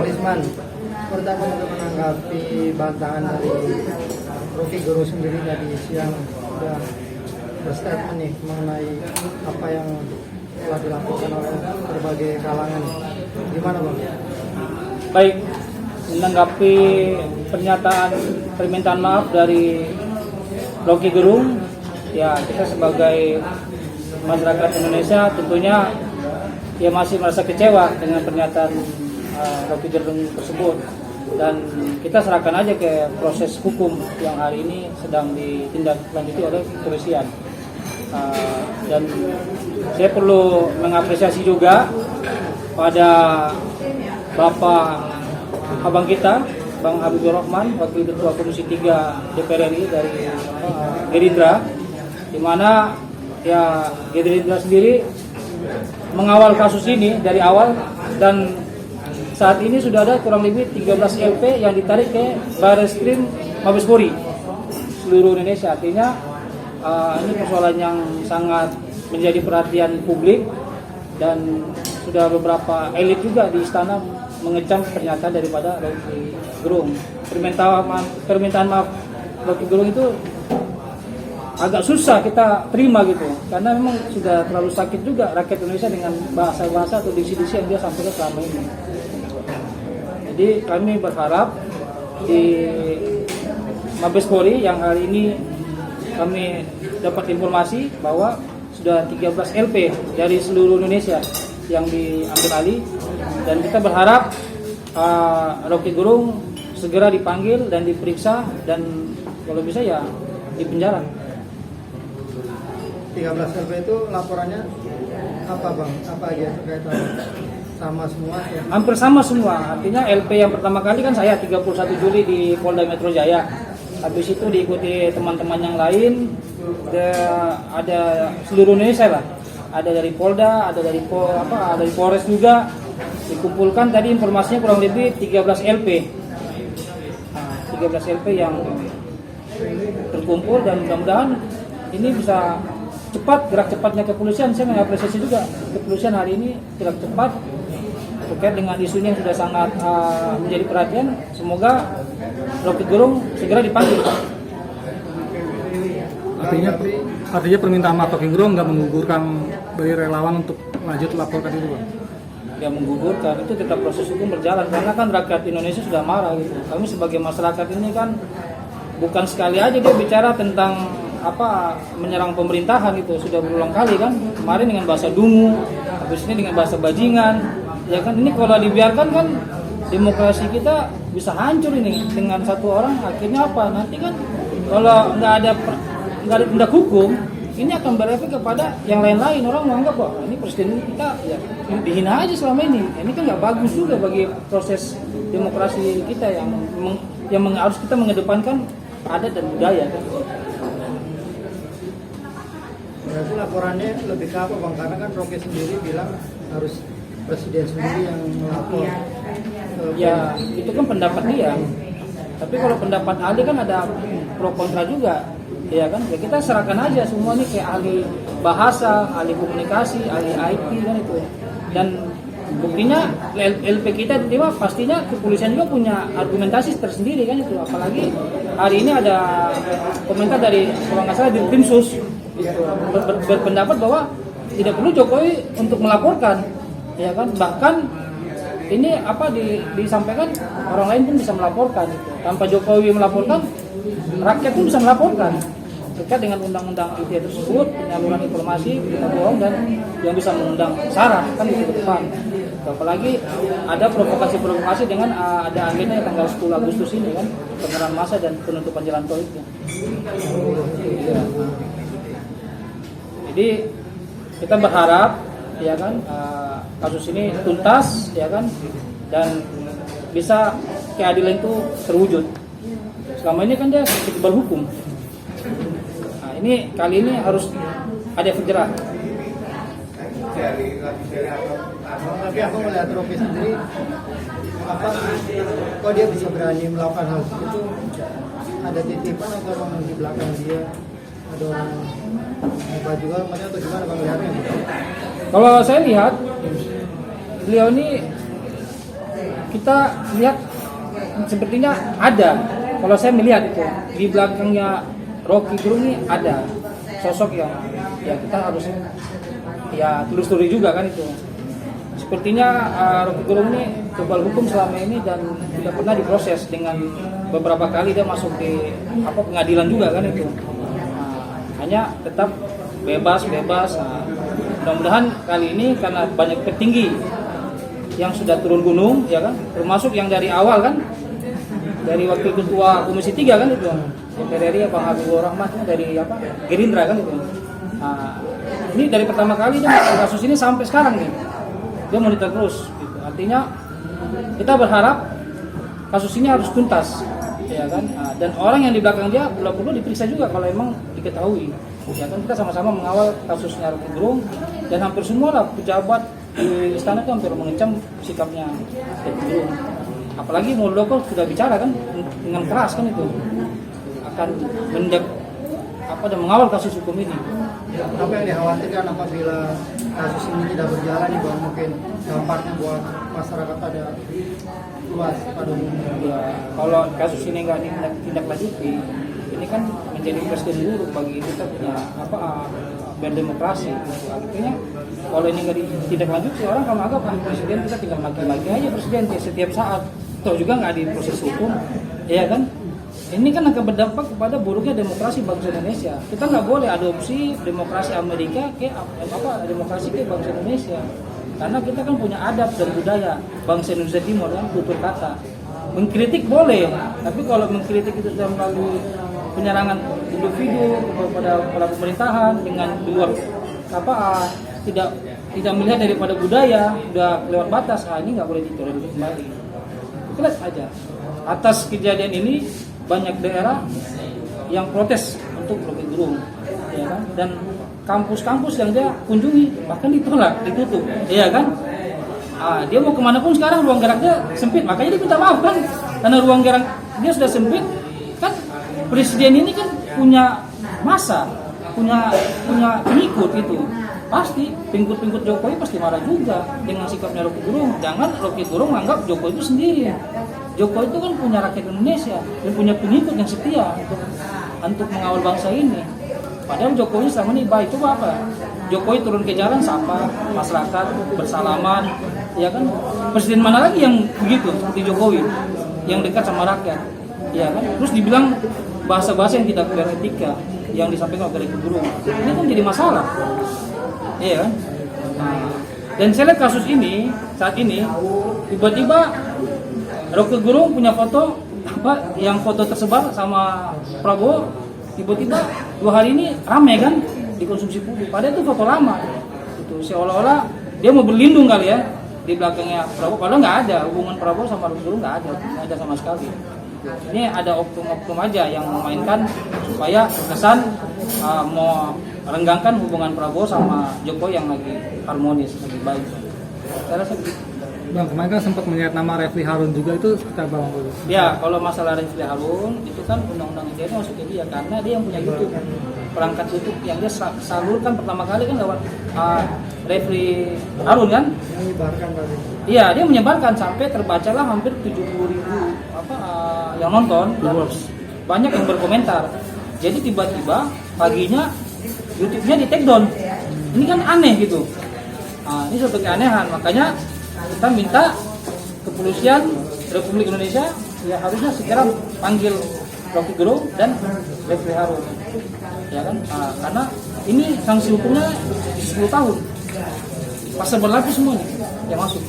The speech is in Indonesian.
Lisman, pertama untuk menanggapi bantahan dari Rocky Gerung sendiri tadi siang sudah berstatement nih mengenai apa yang telah dilakukan oleh berbagai kalangan. Gimana Bang? Baik, menanggapi pernyataan permintaan maaf dari Rocky Gerung, ya kita sebagai masyarakat Indonesia tentunya ya masih merasa kecewa dengan pernyataan Rocky Gerung tersebut, dan kita serahkan aja ke proses hukum yang hari ini sedang ditindaklanjuti oleh kepolisian. Dan saya perlu mengapresiasi juga pada Bapak abang kita, Bang Habibur Rahman, Wakil Ketua Komisi 3 DPR RI dari Gerindra, di mana ya Gerindra sendiri mengawal kasus ini dari awal, dan saat ini sudah ada kurang lebih 13 LP yang ditarik ke Barreskrim Mabes Polri seluruh Indonesia. Artinya ini persoalan yang sangat menjadi perhatian publik, dan sudah beberapa elit juga di istana mengecam pernyataan daripada Rocky Gerung. Permintaan maaf Rocky Gerung itu agak susah kita terima gitu, karena memang sudah terlalu sakit juga rakyat Indonesia dengan bahasa-bahasa atau diksi-diksi yang dia sampaikan selama ini. Jadi kami berharap di Mabes Polri yang hari ini kami dapat informasi bahwa sudah 13 LP dari seluruh Indonesia yang diambil alih, dan kita berharap Rocky Gerung segera dipanggil dan diperiksa, dan kalau bisa ya dipenjara. 13 LP itu laporannya apa Bang? Apa aja terkait sama semua ya? Hampir sama semua. Artinya LP yang pertama kali kan saya 31 Juli di Polda Metro Jaya. Habis itu diikuti teman-teman yang lain, ada seluruh Indonesia lah. Ada dari Polda, ada dari Polres juga. Dikumpulkan tadi informasinya kurang lebih 13 LP. 13 LP yang terkumpul, dan mudah-mudahan ini bisa cepat, gerak cepatnya kepolisian. Saya mengapresiasi juga kepolisian hari ini gerak cepat terkait dengan isunya yang sudah sangat menjadi perhatian. Semoga Rocky Gerung segera dipanggil. Artinya permintaan maaf Rocky Gerung nggak menggugurkan dari relawan untuk lanjut laporkan itu, Bang? Dia menggugurkan, itu tetap proses hukum berjalan, karena kan rakyat Indonesia sudah marah gitu. Kami sebagai masyarakat ini kan bukan sekali aja dia bicara tentang menyerang pemerintahan, itu sudah berulang kali kan. Kemarin dengan bahasa dungu, habis ini dengan bahasa bajingan. Ya kan, ini kalau dibiarkan kan demokrasi kita bisa hancur ini dengan satu orang. Akhirnya apa? Nanti kan kalau nggak ada tindak hukum, ini akan berefek kepada yang lain-lain. Orang menganggap bahwa ini presiden kita ya dihina aja selama ini. Ini kan nggak bagus juga bagi proses demokrasi kita yang harus kita mengedepankan adat dan budaya kan. Berarti laporannya lebih ke apa Bang? Karena kan Rocky sendiri bilang harus presiden sendiri yang melapor. Ya itu kan pendapat dia. Tapi kalau pendapat ahli kan ada pro kontra juga, ya kan? Ya kita serahkan aja semua nih kayak ahli bahasa, ahli komunikasi, ahli IT kan itu. Dan buktinya LP kita tiba pastinya kepolisian juga punya argumentasi tersendiri kan itu. Apalagi hari ini ada komentar dari kalau nggak salah di tim sus berpendapat bahwa tidak perlu Jokowi untuk melaporkan, ya kan? Bahkan ini disampaikan orang lain pun bisa melaporkan itu. Tanpa Jokowi melaporkan, rakyat pun bisa melaporkan terkait dengan undang-undang ITE tersebut, penyaluran informasi berita bohong dan yang bisa mengundang sara kan itu ke depan. Apalagi ada provokasi dengan ada agendanya tanggal 10 Agustus ini kan, pengerahan massa dan penutupan jalan tol itu. Ya. Jadi kita berharap ya kan kasus ini tuntas ya kan, dan bisa keadilan itu terwujud. Selama ini kan dia kebal hukum. Nah, ini kali ini harus ada efek jerah. Tapi aku melihat Rocky sendiri kok dia bisa berani melakukan hal itu? Ada titipan atau orang di belakang dia ada orang hebat juga atau gimana Bang lihatnya? Kalau saya lihat beliau ini kita lihat sepertinya ada. Kalau saya melihat itu di belakangnya Rocky Gerung ini ada sosok yang ya kita harus ya telusuri juga kan itu. Sepertinya Rocky Gerung ini kebal hukum selama ini dan tidak pernah diproses, dengan beberapa kali dia masuk di pengadilan juga kan itu. Hanya tetap bebas. Mudah-mudahan kali ini karena banyak petinggi yang sudah turun gunung, ya kan, termasuk yang dari awal kan, dari wakil ketua Komisi 3 kan itu, DPR RI Bang Habibur Rahman dari Gerindra kan itu. Ini dari pertama kali dia kasus ini sampai sekarang nih, dia monitor terus. Gitu. Artinya kita berharap kasus ini harus tuntas, ya kan. Dan orang yang di belakang dia perlu diperiksa juga kalau emang diketahui. Ya kan, kita sama-sama mengawal kasusnya Rocky Gerung dan hampir semua lah pejabat di istana itu hampir mengecam sikapnya Rocky Gerung. Apalagi Muldoko sudah bicara kan dengan keras kan itu akan dan mengawal kasus hukum ini. Apa yang dikhawatirkan apabila kasus ini tidak berjalan nih Bang, mungkin dampaknya buat masyarakat ada luas pada umumnya? Ya, kalau kasus ini nggak ditindaklanjuti, ini kan menjadi presiden buruk bagi kita punya berdemokrasi. Artinya kalau ini nggak ditindaklanjuti, orang akan menganggap presiden kita tinggal lagi aja presiden setiap saat, toh juga nggak di proses hukum, ya kan? Ini kan akan berdampak kepada buruknya demokrasi bangsa Indonesia. Kita nggak boleh adopsi demokrasi Amerika ke demokrasi ke bangsa Indonesia. Karena kita kan punya adab dan budaya bangsa Indonesia Timur kan, tutur kata. Mengkritik boleh, tapi kalau mengkritik itu sudah melalui penyerangan individu kepada pemerintahan dengan luar tidak melihat daripada budaya, sudah lewat batas, ini nggak boleh ditolerir kembali. Jelas aja. Atas kejadian ini banyak daerah yang protes untuk Rocky Gerung, ya kan? Dan kampus-kampus yang dia kunjungi bahkan ditolak, ditutup, ya kan? Dia mau kemana pun sekarang ruang geraknya sempit, makanya dia minta maaf kan, karena ruang gerak dia sudah sempit kan. Presiden ini kan punya masa, punya pengikut itu, pasti pengikut Jokowi pasti marah juga dengan sikapnya Rocky Gerung. Jangan Rocky Gerung menganggap Jokowi itu sendiri. Jokowi itu kan punya rakyat Indonesia dan punya pengikut yang setia untuk mengawal bangsa ini. Padahal Jokowi selama ini baik. Coba apa? Jokowi turun ke jalan, sapa masyarakat, bersalaman, ya kan? Presiden mana lagi yang begitu seperti Jokowi, yang dekat sama rakyat, ya kan? Terus dibilang bahasa-bahasa yang tidak beretika yang disampaikan oleh Rocky Gerung. Ini kan jadi masalah, iya kan? Dan saya lihat kasus ini saat ini tiba-tiba Rocky Gerung punya foto yang foto tersebar sama Prabowo, tiba-tiba 2 hari ini ramai kan dikonsumsi publik. Padahal itu foto lama. Itu seolah-olah dia mau berlindung kali ya di belakangnya Prabowo. Padahal nggak ada hubungan Prabowo sama Rocky Gerung, nggak ada sama sekali. Ini ada oknum-oknum aja yang memainkan supaya kesan mau renggangkan hubungan Prabowo sama Jokowi yang lagi harmonis, lagi baik. Saya rasa begitu. Bang, kemarin kan sempat melihat nama Refli Harun juga, itu kita Bang. Ya, kalau masalah Refli Harun itu kan undang-undang ITE masuk ke dia karena dia yang punya YouTube, perangkat YouTube yang dia salurkan pertama kali kan lewat Refli Harun kan? Menyebarkan tadi. Iya, dia menyebarkan sampai terbacalah hampir 70.000 yang nonton dan banyak yang berkomentar. Jadi tiba-tiba paginya YouTube-nya di take down. Ini kan aneh gitu. Ini suatu keanehan, makanya kita minta kepolisian Republik Indonesia ya harusnya segera panggil Rocky Gerung dan Refli Harun, ya kan? Karena ini sanksi hukumnya 10 tahun, pasal berlaku semuanya yang masuk.